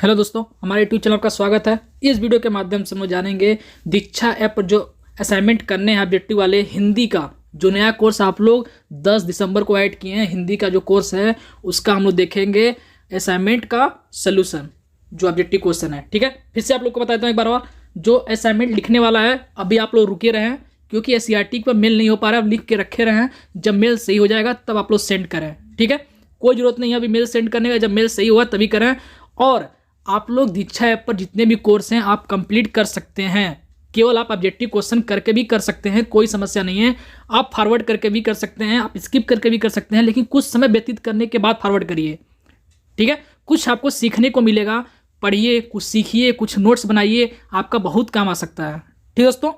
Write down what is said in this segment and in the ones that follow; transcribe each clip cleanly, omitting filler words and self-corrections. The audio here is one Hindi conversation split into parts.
हेलो दोस्तों, हमारे यूट्यूब चैनल का स्वागत है। इस वीडियो के माध्यम से हम लोग जानेंगे दीक्षा ऐप पर जो असाइनमेंट करने हैं ऑब्जेक्टिव वाले हिंदी का जो नया कोर्स आप लोग 10 दिसंबर को ऐड किए हैं। हिंदी का जो कोर्स है उसका हम लोग देखेंगे असाइनमेंट का सलूशन जो ऑब्जेक्टिव क्वेश्चन है। ठीक है, फिर से आप लोग को बताता हूँ एक बार और, जो असाइनमेंट लिखने वाला है अभी आप लोग रुके रहें क्योंकि SCRT पर मेल नहीं हो पा रहा है। लिख के रखे रहें, जब मेल सही हो जाएगा तब आप लोग सेंड करें। ठीक है, कोई जरूरत नहीं है अभी मेल सेंड करने का, जब मेल सही होगा तभी करें। और आप लोग दीक्षा ऐप पर जितने भी कोर्स हैं आप कंप्लीट कर सकते हैं। केवल आप ऑब्जेक्टिव क्वेश्चन करके भी कर सकते हैं, कोई समस्या नहीं है। आप फॉरवर्ड करके भी कर सकते हैं, आप स्किप करके भी कर सकते हैं, लेकिन कुछ समय व्यतीत करने के बाद फॉरवर्ड करिए। ठीक है, कुछ आपको सीखने को मिलेगा। पढ़िए, कुछ सीखिए, कुछ नोट्स बनाइए, आपका बहुत काम आ सकता है। ठीक दोस्तों,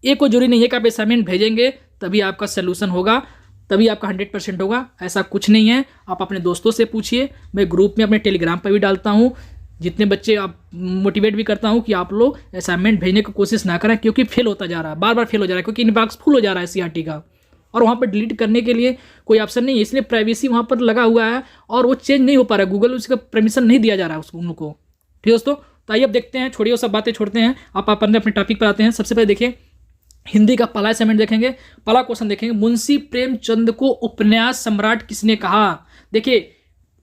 ये कोई जरूरी नहीं है कि आप असाइनमेंट भेजेंगे तभी आपका सोल्यूशन होगा, तभी आपका 100% होगा। ऐसा कुछ नहीं है। आप अपने दोस्तों से पूछिए, मैं ग्रुप में अपने टेलीग्राम पर भी डालता हूँ। जितने बच्चे आप मोटिवेट भी करता हूँ कि आप लोग असाइनमेंट भेजने की कोशिश ना करें, क्योंकि फेल होता जा रहा है, बार बार फेल हो जा रहा है, क्योंकि इनबॉक्स फुल हो जा रहा है SCRT का, और वहाँ पर डिलीट करने के लिए कोई ऑप्शन नहीं है। इसलिए प्राइवेसी वहाँ पर लगा हुआ है और वो चेंज नहीं हो पा रहा है। गूगल उसका परमिशन नहीं दिया जा रहा है उसको, उन लोग को। ठीक दोस्तों, तो आइए अब देखते हैं, छोड़िए वो सब बातें छोड़ते हैं, आप अपने टॉपिक पर आते हैं। सबसे पहले देखिए, हिंदी का पहला असाइनमेंट देखेंगे। पहला क्वेश्चन देखेंगे, मुंशी प्रेमचंद को उपन्यास सम्राट किसने कहा। देखिए,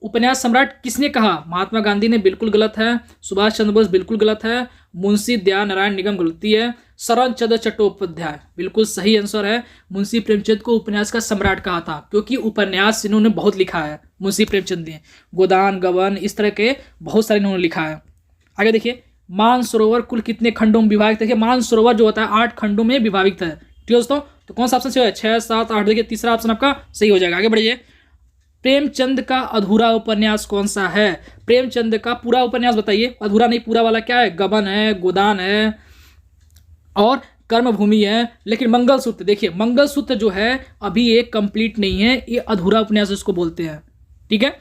उपन्यास सम्राट किसने कहा? महात्मा गांधी ने, बिल्कुल गलत है। सुभाष चंद्र बोस, बिल्कुल गलत है। मुंशी दयानारायण निगम, गलती है। शरण चंद्र चट्टोपाध्याय, बिल्कुल सही आंसर है। मुंशी प्रेमचंद को उपन्यास का सम्राट कहा था क्योंकि उपन्यास इन्होंने बहुत लिखा है। मुंशी प्रेमचंद ने गोदान, गबन, इस तरह के बहुत सारे इन्होंने लिखा है। आगे देखिए, मानसरोवर कुल कितने खंडों में विभाजित है? देखिए, मानसरोवर जो होता है 8 खंडों में विभाजित है। ठीक दोस्तों, तो कौन सा ऑप्शन सही है? 6, 7, 8। देखिए, तीसरा ऑप्शन आपका सही हो जाएगा। आगे बढ़िए, प्रेमचंद का अधूरा उपन्यास कौन सा है? प्रेमचंद का पूरा उपन्यास बताइए। अधूरा नहीं, पूरा वाला क्या है? गबन है, गोदान है और कर्मभूमि है। लेकिन मंगलसूत्र, देखिए मंगलसूत्र जो है अभी ये कंप्लीट नहीं है, ये अधूरा उपन्यास इसको बोलते हैं। ठीक है,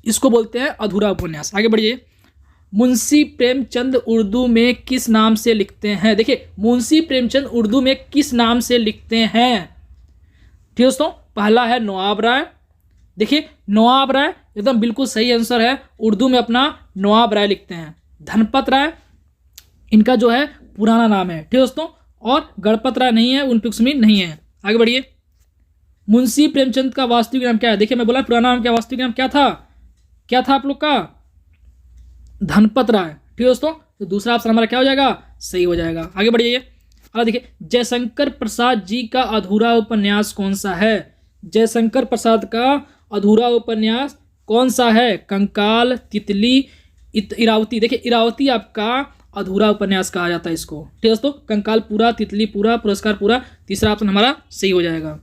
इसको बोलते हैं अधूरा उपन्यास। आगे बढ़िए, मुंशी प्रेमचंद उर्दू में किस नाम से लिखते हैं? देखिए, मुंशी प्रेमचंद उर्दू में किस नाम से लिखते हैं? ठीक दोस्तों, पहला है नवाब राय। देखिए, नवाब राय एकदम बिल्कुल सही आंसर है। उर्दू में अपना नवाब राय लिखते हैं। धनपत राय इनका जो है पुराना नाम है। ठीक दोस्तों, और गणपत राय नहीं है, उनपिक्समी नहीं है। आगे बढ़िए, मुंशी प्रेमचंद का वास्तविक नाम क्या है? देखिए, मैं बोला पुराना नाम क्या, वास्तविक नाम क्या था? क्या था आप लोग का? धनपत राय। ठीक दोस्तों, तो दूसरा ऑप्शन हमारा क्या हो जाएगा? सही हो जाएगा। आगे बढ़िए, अगर देखिए, जयशंकर प्रसाद जी का अधूरा उपन्यास कौन सा है? जयशंकर प्रसाद का अधूरा उपन्यास कौन सा है? कंकाल, तितली, इरावती। देखिए, इरावती आपका अधूरा उपन्यास कहा जाता है इसको। ठीक दोस्तों, कंकाल पूरा, तितली पूरा, पुरस्कार पूरा। तीसरा ऑप्शन हमारा सही हो जाएगा।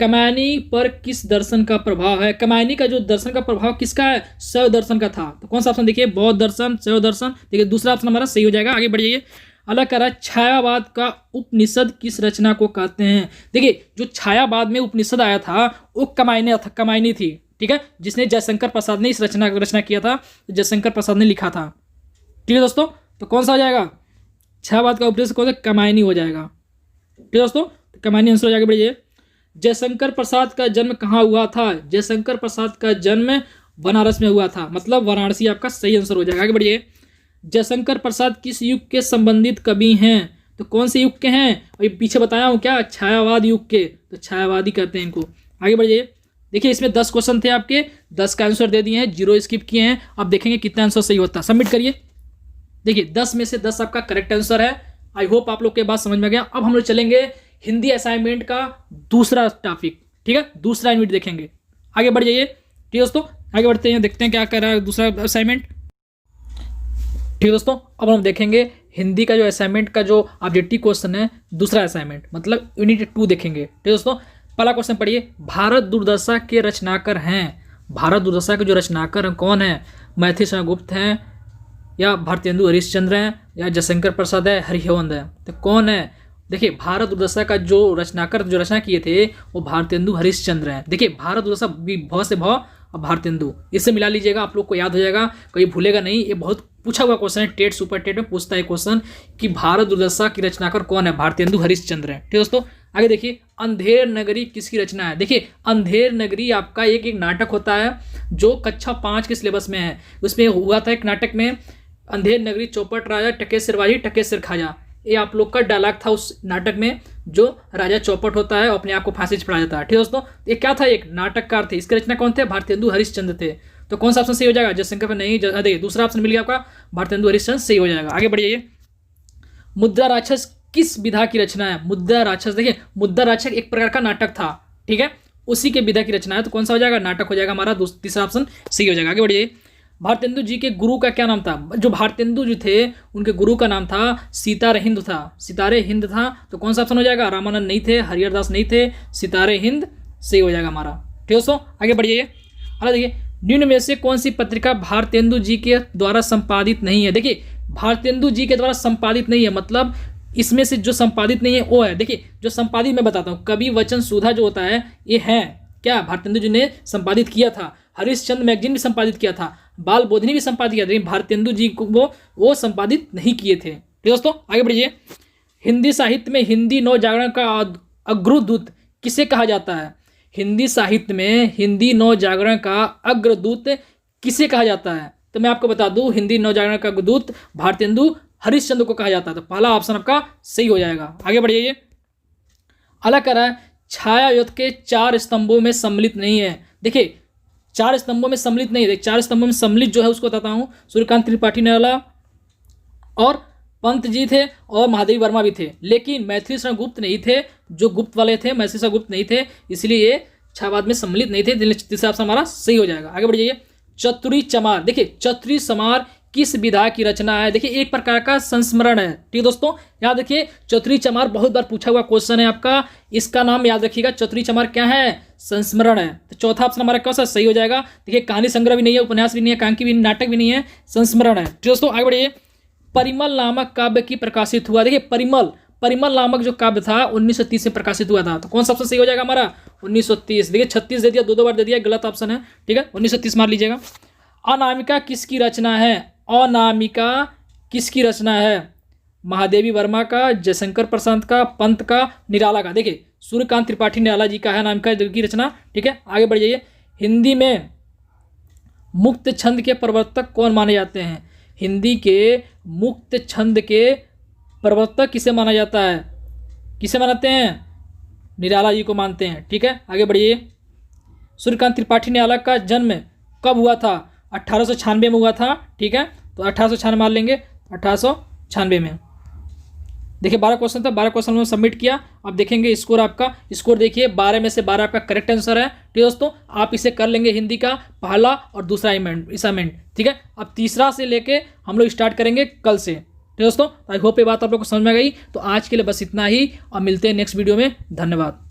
कमायनी पर किस दर्शन का प्रभाव है? कमायनी का जो दर्शन का प्रभाव किसका है? शैव दर्शन का था। तो कौन सा ऑप्शन? देखिए, बौद्ध दर्शन, शैव दर्शन। देखिए, दूसरा ऑप्शन हमारा सही हो जाएगा। आगे बढ़िए, अलग कर रहा है, छायावाद का उपनिषद किस रचना को कहते हैं? देखिए, जो छायावाद में उपनिषद आया था वो कमायनी थी। ठीक है, जिसने जयशंकर प्रसाद ने इस रचना किया था, तो जयशंकर प्रसाद ने लिखा था। ठीक है दोस्तों, तो कौन सा हो जाएगा? छायावाद का उपनिषद कौन सा? कमायनी हो जाएगा। ठीक है दोस्तों, तो कमायनी आंसर हो जाएगा। बढ़िए, जयशंकर प्रसाद का जन्म कहाँ हुआ था? जयशंकर प्रसाद का जन्म बनारस में हुआ था, मतलब वाराणसी आपका सही आंसर हो जाएगा। आगे बढ़िए, जयशंकर प्रसाद किस युग के संबंधित कवि हैं? तो कौन से युग के हैं? अभी पीछे बताया हूँ क्या, छायावाद युग के, तो छायावादी कहते हैं इनको। आगे बढ़िए, देखिए इसमें 10 क्वेश्चन थे आपके, 10 का आंसर दे दिए हैं, 0 स्किप किए हैं। अब देखेंगे कितना आंसर सही होता है। सबमिट करिए। देखिए, 10 में से 10 आपका करेक्ट आंसर है। आई होप आप लोग के बात समझ में गया। अब हम लोग चलेंगे हिंदी असाइनमेंट का दूसरा टॉपिक। ठीक है, दूसरा यूनिट देखेंगे। आगे बढ़ जाइए। ठीक दोस्तों, आगे बढ़ते हैं, देखते हैं क्या कर रहा है दूसरा असाइनमेंट। ठीक दोस्तों, अब हम देखेंगे हिंदी का जो असाइनमेंट का जो ऑब्जेक्टिव क्वेश्चन है, दूसरा असाइनमेंट मतलब यूनिट 2 देखेंगे। ठीक दोस्तों, पहला क्वेश्चन पढ़िए, भारत दुर्दशा के रचनाकर हैं। भारत दुर्दशा के जो रचनाकर कौन है? मैथिली शरण गुप्त हैं, या भारतेंदु हरिश्चंद्र हैं, या जयशंकर प्रसाद है, हरिवंश है। तो कौन है? देखिए, भारत दुर्दशा का जो रचनाकर जो रचना किए थे वो भारतेंदु हरिश्चंद्र हैं। देखिए, भारत दुर्दशा भ से भ और भारतेंदु, इससे मिला लीजिएगा, आप लोग को याद हो जाएगा, कहीं भूलेगा नहीं। ये बहुत पूछा हुआ क्वेश्चन है, टेट सुपर टेट में पूछता है क्वेश्चन कि भारत दुर्दशा की रचनाकर कौन है? भारतेंदु हरिश्चंद्र है। ठीक दोस्तों, आगे देखिए, अंधेर नगरी किसकी रचना है? देखिए, अंधेर नगरी आपका एक नाटक होता है जो कक्षा 5 के सिलेबस में है। उसमें हुआ था एक नाटक में, अंधेर नगरी चौपट राजा टके सिरवाही टके सिर खाजा। ये आप लोग का डायलॉग था उस नाटक में, जो राजा चौपट होता है और अपने आप को फांसी चढ़ा जाता है। ठीक है दोस्तों, ये क्या था? एक नाटककार थे। इसके रचना कौन थे? भारतेंदु हरिश्चंद्र थे। तो कौन सा ऑप्शन सही हो जाएगा? जयशंकर पर नहीं, देखिए दूसरा ऑप्शन मिल गया आपका, भारतेंदु हरिश्चंद्र सही हो जाएगा। आगे बढ़िए, मुद्रा राक्षस किस विधा की रचना है? मुद्रा राक्षस, देखिए मुद्रा राक्षस एक प्रकार का नाटक था, ठीक है, उसी के विधा की रचना है। तो कौन सा हो जाएगा? नाटक हो जाएगा हमारा, तीसरा ऑप्शन सही हो जाएगा। आगे बढ़िए, भारतेंदु जी के गुरु का क्या नाम था? जो भारतेंदु जी थे उनके गुरु का नाम था सितारे हिंद था, सितारे हिंद था। तो कौन सा ऑप्शन हो जाएगा? रामानंद नहीं थे, हरिहर दास नहीं थे, सितारे हिंद सही हो जाएगा हमारा। ठीक है दोस्तों, आगे बढ़िए। अरे देखिए, निम्न में से कौन सी पत्रिका भारतेंदु जी के द्वारा संपादित नहीं है? देखिए, भारतेंदु जी के द्वारा संपादित नहीं है, मतलब इसमें से जो संपादित नहीं है वो है, देखिए जो संपादित मैं बताता हूँ, कवि वचन सुधा जो होता है ये है क्या? भारतेंदु जी ने संपादित किया था। हरिश्चंद्र मैगजीन भी संपादित किया था, बाल बोधनी भी संपादित किया था, लेकिन भारतेंदु जी को वो संपादित नहीं किए थे। ठीक दोस्तों, आगे बढ़िए। हिंदी साहित्य में हिंदी नव जागरण का अग्रदूत किसे कहा जाता है? हिंदी साहित्य में हिंदी नव जागरण का अग्रदूत किसे कहा जाता है? तो मैं आपको बता दूं, हिंदी नव जागरण का अग्रदूत भारतेंदु हरिश्चंद्र को कहा जाता है। तो पहला ऑप्शन आपका सही हो जाएगा। आगे बढ़िए, अलग करा है, छाया युद्ध के 4 स्तंभों में सम्मिलित नहीं है। देखिए 4 स्तंभों में सम्मिलित नहीं है, 4 स्तंभों में सम्मिलित जो है उसको बताता हूँ, सूर्यकांत त्रिपाठी निराला और पंत जी थे और महादेवी वर्मा भी थे, लेकिन मैथिली शरण गुप्त नहीं थे। जो गुप्त वाले थे मैथिली शरण गुप्त नहीं थे, इसलिए ये छायावाद में सम्मिलित नहीं थे। तीसरा ऑप्शन हमारा सही हो जाएगा। आगे बढ़िए, चतुरी चमार, देखिए चतुरी चमार किस विधा की रचना है? देखिए एक प्रकार का संस्मरण है। ठीक है दोस्तों, याद रखिए, चतुरी चमार बहुत बार पूछा हुआ क्वेश्चन है आपका, इसका नाम याद रखिएगा, चतुरी चमार क्या है? संस्मरण है। तो चौथा ऑप्शन हमारा कौन सा सही हो जाएगा? देखिए कहानी संग्रह भी नहीं है, उपन्यास भी नहीं है, कांकी भी नहीं, नाटक भी नहीं है, संस्मरण है। ठीक दोस्तों, आगे बढ़िए। परिमल नामक काव्य की प्रकाशित हुआ, देखिए परिमल नामक जो काव्य था 1930 में प्रकाशित हुआ था। तो कौन सा ऑप्शन सही हो जाएगा हमारा? 1930। देखिए 36 दे दिया, दो बार दे दिया, गलत ऑप्शन है। ठीक है, 1930 मार लीजिएगा। अनामिका किसकी रचना है? अनामिका किसकी रचना है? महादेवी वर्मा का, जयशंकर प्रसाद का, पंत का, निराला का। देखिए सूर्यकांत त्रिपाठी निराला जी का है अनामिका की रचना। ठीक है, आगे बढ़ जाइए। हिंदी में मुक्त छंद के प्रवर्तक कौन माने जाते हैं? हिंदी के मुक्त छंद के प्रवर्तक किसे माना जाता है? किसे मानते हैं? निराला जी को मानते हैं। ठीक है, आगे बढ़िए। सूर्यकांत त्रिपाठी निराला का जन्म कब हुआ था? 1896 में हुआ था। ठीक है, तो 1896 मान लेंगे, 1896 में। देखिए 12 क्वेश्चन था, 12 क्वेश्चन में सबमिट किया। अब देखेंगे स्कोर आपका, स्कोर देखिए 12 में से 12 आपका करेक्ट आंसर है। ठीक है दोस्तों, आप इसे कर लेंगे हिंदी का पहला और दूसरा असाइनमेंट। ठीक है, अब तीसरा से लेके हम लोग स्टार्ट करेंगे कल से। ठीक है दोस्तों, आई होप ये बात आप लोग को समझ में आ गई। तो आज के लिए बस इतना ही, और मिलते हैं नेक्स्ट वीडियो में। धन्यवाद।